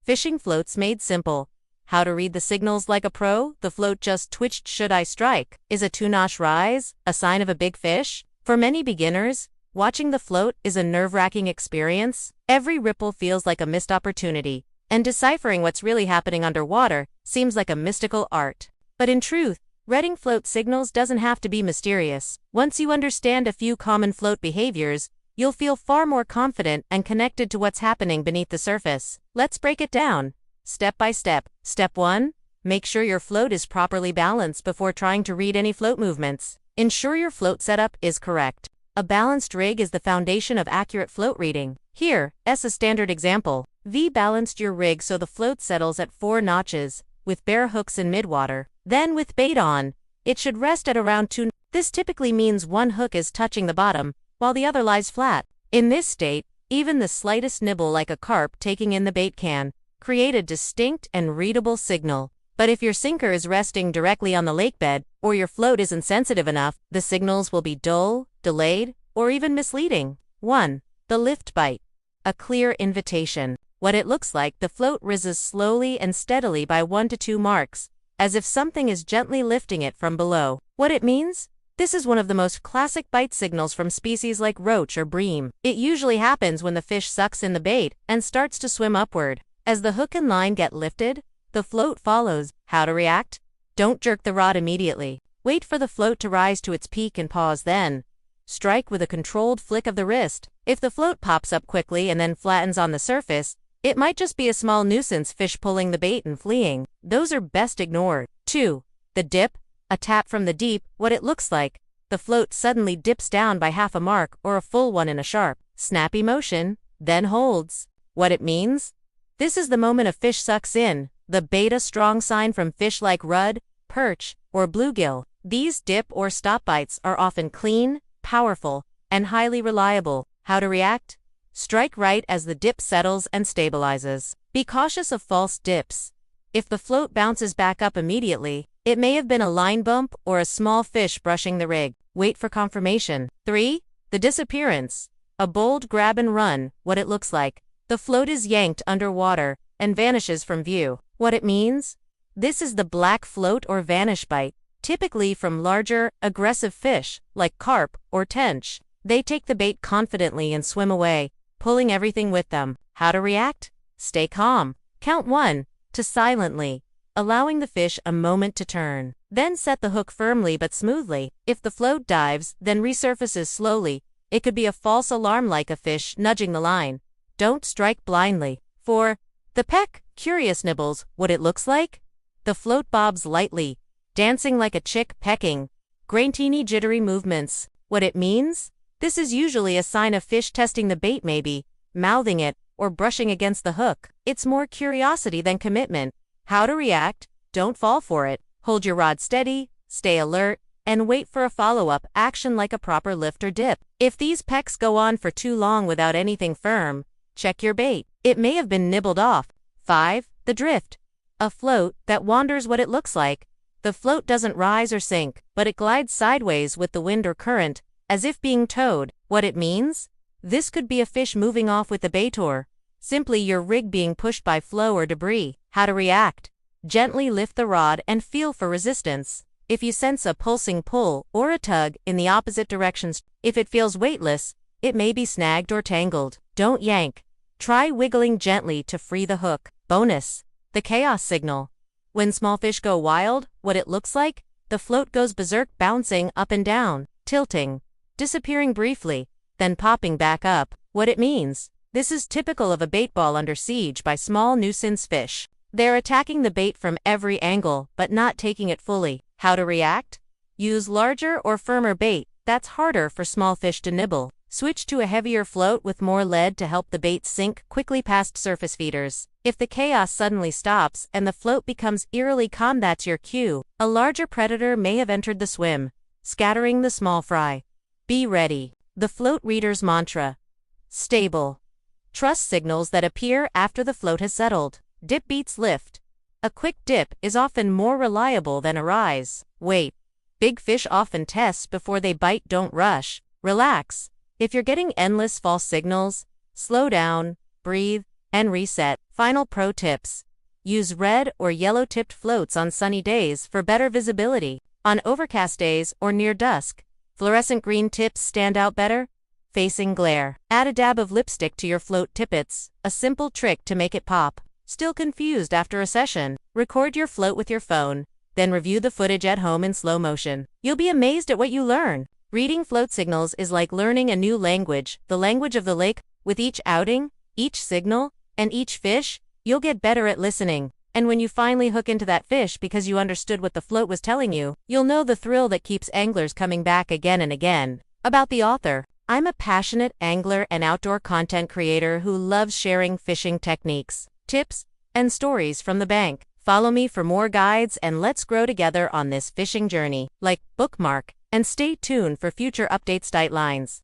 Fishing floats made simple. How to read the signals like a pro? The float just twitched. Should I strike? Is a 2-notch rise a sign of a big fish? For many beginners, watching the float is a nerve-wracking experience. Every ripple feels like a missed opportunity, and deciphering what's really happening underwater seems like a mystical art. But in truth, reading float signals doesn't have to be mysterious. Once you understand a few common float behaviors, you'll feel far more confident and connected to what's happening beneath the surface. Let's break it down, step by step. Step 1. Make sure your float is properly balanced before trying to read any float movements. Ensure your float setup is correct. A balanced rig is the foundation of accurate float reading. Here, as a standard example, V balanced your rig so the float settles at 4 notches, with bare hooks in midwater. Then with bait on, it should rest at around 2. This typically means one hook is touching the bottom, while the other lies flat. In this state, even the slightest nibble like a carp taking in the bait can create a distinct and readable signal. But if your sinker is resting directly on the lake bed, or your float isn't sensitive enough, the signals will be dull, delayed, or even misleading. 1. The lift bite. A clear invitation. What it looks like, the float rises slowly and steadily by 1 to 2 marks, as if something is gently lifting it from below. What it means? This is one of the most classic bite signals from species like roach or bream. It usually happens when the fish sucks in the bait and starts to swim upward. As the hook and line get lifted, the float follows. How to react? Don't jerk the rod immediately. Wait for the float to rise to its peak and pause, then strike with a controlled flick of the wrist. If the float pops up quickly and then flattens on the surface, it might just be a small nuisance fish pulling the bait and fleeing. Those are best ignored. 2. The dip. A tap from the deep. What it looks like, the float suddenly dips down by half a mark or a full one in a sharp, snappy motion, then holds. What it means? This is the moment a fish sucks in the bait, a strong sign from fish like rudd, perch, or bluegill. These dip or stop bites are often clean, powerful, and highly reliable. How to react? Strike right as the dip settles and stabilizes. Be cautious of false dips. If the float bounces back up immediately, it may have been a line bump or a small fish brushing the rig. Wait for confirmation. 3. The disappearance. A bold grab and run. What it looks like, the float is yanked underwater and vanishes from view. What it means? This is the black float or vanish bite, typically from larger, aggressive fish like carp or tench. They take the bait confidently and swim away, pulling everything with them. How to react? Stay calm. Count 1 to silently, allowing the fish a moment to turn. Then set the hook firmly but smoothly. If the float dives, then resurfaces slowly. It could be a false alarm like a fish nudging the line. Don't strike blindly. 4. The peck. Curious nibbles. What it looks like? The float bobs lightly, dancing like a chick pecking. Teeny jittery movements. What it means? This is usually a sign of fish testing the bait, maybe mouthing it or brushing against the hook. It's more curiosity than commitment. How to react? Don't fall for it. Hold your rod steady, stay alert, and wait for a follow-up action like a proper lift or dip. If these pecks go on for too long without anything firm, check your bait. It may have been nibbled off. 5. The drift. A float that wanders. What it looks like, the float doesn't rise or sink, but it glides sideways with the wind or current, as if being towed. What it means? This could be a fish moving off with the bait or simply your rig being pushed by flow or debris. How to react? Gently lift the rod and feel for resistance. If you sense a pulsing pull or a tug in the opposite directions, if it feels weightless, it may be snagged or tangled. Don't yank. Try wiggling gently to free the hook. Bonus. The chaos signal. When small fish go wild, what it looks like, the float goes berserk, bouncing up and down, tilting, disappearing briefly, then popping back up. What it means? This is typical of a bait ball under siege by small nuisance fish. They're attacking the bait from every angle, but not taking it fully. How to react? Use larger or firmer bait that's harder for small fish to nibble. Switch to a heavier float with more lead to help the bait sink quickly past surface feeders. If the chaos suddenly stops and the float becomes eerily calm, that's your cue. A larger predator may have entered the swim, scattering the small fry. Be ready. The float reader's mantra. Stable. Trust signals that appear after the float has settled. Dip beats lift. A quick dip is often more reliable than a rise. Wait. Big fish often test before they bite. Don't rush. Relax. If you're getting endless false signals, slow down, breathe, and reset. Final pro tips. Use red or yellow-tipped floats on sunny days for better visibility. On overcast days or near dusk, fluorescent green tips stand out better. Facing glare. Add a dab of lipstick to your float tippets, a simple trick to make it pop. Still confused after a session? Record your float with your phone, then review the footage at home in slow motion. You'll be amazed at what you learn. Reading float signals is like learning a new language, the language of the lake. With each outing, each signal, and each fish, you'll get better at listening. And when you finally hook into that fish because you understood what the float was telling you, you'll know the thrill that keeps anglers coming back again and again. About the author. I'm a passionate angler and outdoor content creator who loves sharing fishing techniques, tips, and stories from the bank. Follow me for more guides and let's grow together on this fishing journey. Like, bookmark, and stay tuned for future updates. Lines.